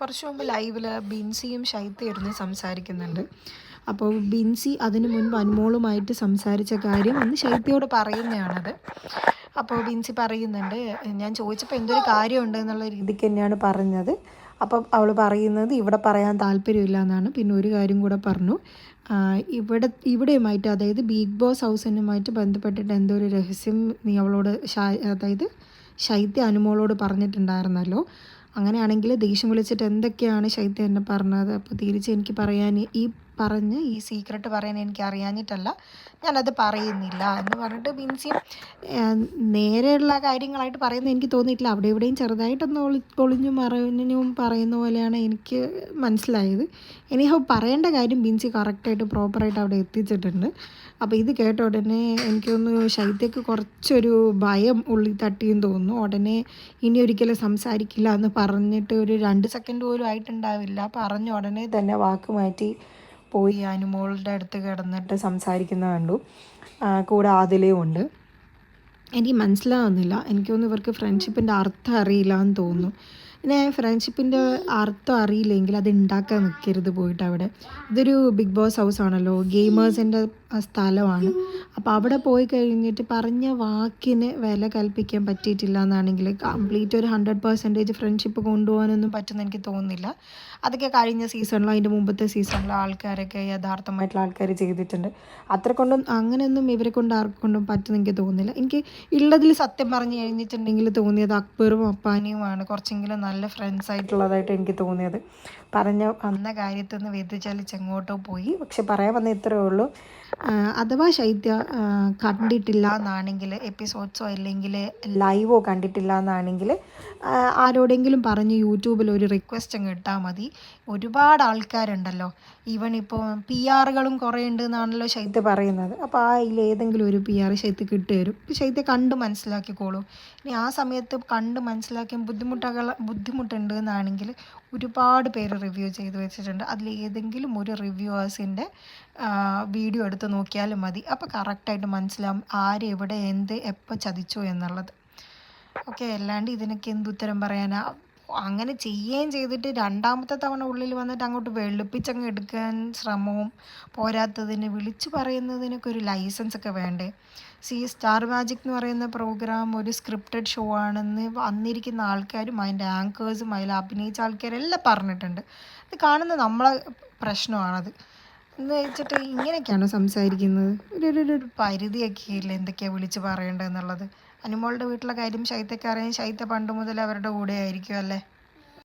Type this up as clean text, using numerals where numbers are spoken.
കുറച്ച് മുമ്പ് ലൈവിൽ ബിൻസിയും ഷൈത്തയായിരുന്നു സംസാരിക്കുന്നുണ്ട്. അപ്പോൾ ബിൻസി അതിനു മുൻപ് അനുമോളുമായിട്ട് സംസാരിച്ച കാര്യം അന്ന് ഷൈത്തയോട് പറയുന്നതാണത്. അപ്പോൾ ബിൻസി പറയുന്നുണ്ട്, ഞാൻ ചോദിച്ചപ്പോൾ എന്തൊരു കാര്യമുണ്ട് എന്നുള്ള രീതിക്ക് തന്നെയാണ് പറഞ്ഞത്. അപ്പം അവൾ പറയുന്നത് ഇവിടെ പറയാൻ താല്പര്യമില്ല എന്നാണ്. പിന്നെ ഒരു കാര്യം കൂടെ പറഞ്ഞു, ഇവിടെയുമായിട്ട്, അതായത് ബിഗ് ബോസ് ഹൗസിനുമായിട്ട് ബന്ധപ്പെട്ടിട്ട് എന്തോ ഒരു രഹസ്യം നീ അവളോട് അതായത് ശൈത്യ അനുമോളോട് പറഞ്ഞിട്ടുണ്ടായിരുന്നല്ലോ. അങ്ങനെയാണെങ്കിൽ ദേഷ്യം വിളിച്ചിട്ട് എന്തൊക്കെയാണ് ശൈത്യ എന്നെ പറഞ്ഞത്. അപ്പോൾ തിരിച്ച് എനിക്ക് പറയാൻ ഈ സീക്രട്ട് പറയാൻ എനിക്ക് അറിയാഞ്ഞിട്ടല്ല, ഞാനത് പറയുന്നില്ല എന്ന് പറഞ്ഞിട്ട് ബിൻസിയും നേരെയുള്ള കാര്യങ്ങളായിട്ട് പറയുന്നത് എനിക്ക് തോന്നിയിട്ടില്ല. അവിടെ ഇവിടെയും ചെറുതായിട്ടൊന്ന് ഒളിഞ്ഞും മറഞ്ഞും പറയുന്ന പോലെയാണ് എനിക്ക് മനസ്സിലായത്. എനിഹൗ പറയേണ്ട കാര്യം ബിൻസി കറക്റ്റായിട്ട് പ്രോപ്പറായിട്ട് അവിടെ എത്തിച്ചിട്ടുണ്ട്. അപ്പോൾ ഇത് കേട്ട ഉടനെ എനിക്കൊന്ന് ശൈത്യക്ക് കുറച്ചൊരു ഭയം ഉള്ളിൽ തട്ടിയെന്ന് തോന്നുന്നു. ഉടനെ ഇനി ഒരിക്കലും സംസാരിക്കില്ല എന്ന് പറഞ്ഞിട്ട് ഒരു 2 സെക്കൻഡ് പോലും ആയിട്ടുണ്ടാവില്ല, പറഞ്ഞ ഉടനെ തന്നെ വാക്ക് മാറ്റി പോയി അനുമോളുടെ അടുത്ത് കിടന്നിട്ട് സംസാരിക്കുന്ന കണ്ടു. കൂടെ ആദിലയും ഉണ്ട്. എനിക്ക് മനസ്സിലാവുന്നില്ല, എനിക്കൊന്നും ഇവർക്ക് ഫ്രണ്ട്ഷിപ്പിൻ്റെ അർത്ഥം അറിയില്ല എന്ന് തോന്നുന്നു. പിന്നെ ഫ്രണ്ട്ഷിപ്പിൻ്റെ അർത്ഥം അറിയില്ലെങ്കിൽ അത് ഉണ്ടാക്കാൻ നിൽക്കരുത് പോയിട്ട് അവിടെ. ഇതൊരു ബിഗ് ബോസ് ഹൗസ് ആണല്ലോ, ഗെയിമേഴ്സിൻ്റെ സ്ഥലമാണ്. അപ്പോൾ അവിടെ പോയി കഴിഞ്ഞിട്ട് പറഞ്ഞ വാക്കിന് വില കൽപ്പിക്കാൻ പറ്റിയിട്ടില്ല എന്നാണെങ്കിൽ കംപ്ലീറ്റ് ഒരു 100% ഫ്രണ്ട്ഷിപ്പ് കൊണ്ടുപോകാനൊന്നും പറ്റുമെന്ന് എനിക്ക് തോന്നുന്നില്ല. അതൊക്കെ കഴിഞ്ഞ സീസണിലോ അതിൻ്റെ മുമ്പത്തെ സീസണിലോ ആൾക്കാരൊക്കെ യഥാർത്ഥമായിട്ടുള്ള ആൾക്കാർ ചെയ്തിട്ടുണ്ട്. അങ്ങനെയൊന്നും ഇവരെ കൊണ്ട് ആർക്കൊണ്ടും പറ്റുമെന്ന് എനിക്ക് തോന്നുന്നില്ല. എനിക്ക് ഉള്ളതിൽ സത്യം പറഞ്ഞു കഴിഞ്ഞിട്ടുണ്ടെങ്കിൽ തോന്നിയത് അക്ബറും അപ്പാനിയുമാണ് കുറച്ചെങ്കിലും നല്ല ഫ്രണ്ട്സ് ആയിട്ടുള്ളതായിട്ട് എനിക്ക് തോന്നിയത്. വന്ന കാര്യത്തിൽ നിന്ന് വ്യതിചലിച്ച് എങ്ങോട്ടോ പോയി. പക്ഷെ പറയാൻ വന്ന ഇത്രയേ ഉള്ളൂ. അഥവാ ശൈത്യ കണ്ടിട്ടില്ല എന്നാണെങ്കിൽ, എപ്പിസോഡ്സോ അല്ലെങ്കിൽ ലൈവോ കണ്ടിട്ടില്ല എന്നാണെങ്കിൽ ആരോടെങ്കിലും പറഞ്ഞ് യൂട്യൂബിൽ ഒരു റിക്വസ്റ്റ് അങ്ങ് ഇട്ടാൽ മതി. ഒരുപാട് ആൾക്കാരുണ്ടല്ലോ, ഈവൻ ഇപ്പോൾ PR-കളും കുറേ ഉണ്ട് എന്നാണല്ലോ ശൈത്യ പറയുന്നത്. അപ്പോൾ അതിലേതെങ്കിലും ഒരു PR ശൈത്യ കിട്ടുവരും. ഇപ്പോൾ ശൈത്യ കണ്ട് മനസ്സിലാക്കിക്കോളൂ. ഇനി ആ സമയത്ത് കണ്ട് മനസ്സിലാക്കിയ ബുദ്ധിമുട്ടുണ്ട് എന്നാണെങ്കിൽ ഒരുപാട് പേര് റിവ്യൂ ചെയ്ത് വെച്ചിട്ടുണ്ട്. അതിലേതെങ്കിലും ഒരു റിവ്യൂവേഴ്സിൻ്റെ വീഡിയോ എടുത്ത് നോക്കിയാലും മതി. അപ്പോൾ കറക്റ്റായിട്ട് മനസ്സിലാവും ആര് എവിടെ എന്ത് എപ്പോൾ ചതിച്ചു എന്നുള്ളത്. ഓക്കെ, അല്ലാണ്ട് ഇതിനൊക്കെ എന്തുത്തരം പറയാനാ. അങ്ങനെ ചെയ്യുകയും ചെയ്തിട്ട് രണ്ടാമത്തെ തവണ ഉള്ളിൽ വന്നിട്ട് അങ്ങോട്ട് വെളുപ്പിച്ചങ്ങ് എടുക്കാൻ ശ്രമവും പോരാത്തതിന് വിളിച്ചു പറയുന്നതിനൊക്കെ ഒരു ലൈസൻസ് ഒക്കെ വേണ്ടേ. സ്റ്റാർ മാജിക് എന്ന് പറയുന്ന പ്രോഗ്രാം ഒരു സ്ക്രിപ്റ്റഡ് ഷോ ആണെന്ന് വന്നിരിക്കുന്ന ആൾക്കാരും അതിൻ്റെ ആങ്കേഴ്സും അതിൽ അഭിനയിച്ച ആൾക്കാരെല്ലാം പറഞ്ഞിട്ടുണ്ട്. ഇത് കാണുന്ന നമ്മളെ പ്രശ്നമാണത്. എന്ന് വെച്ചിട്ട് ഇങ്ങനെയൊക്കെയാണോ സംസാരിക്കുന്നത്? ഒരു പരിധിയൊക്കെ ഇല്ല എന്തൊക്കെയാണ് വിളിച്ച് പറയേണ്ടതെന്നുള്ളത്. അനുമോളുടെ വീട്ടിലെ കാര്യം ശൈത്യക്ക് അറിയാം. ശൈത്യ പണ്ട് മുതൽ അവരുടെ കൂടെ ആയിരിക്കും അല്ലേ.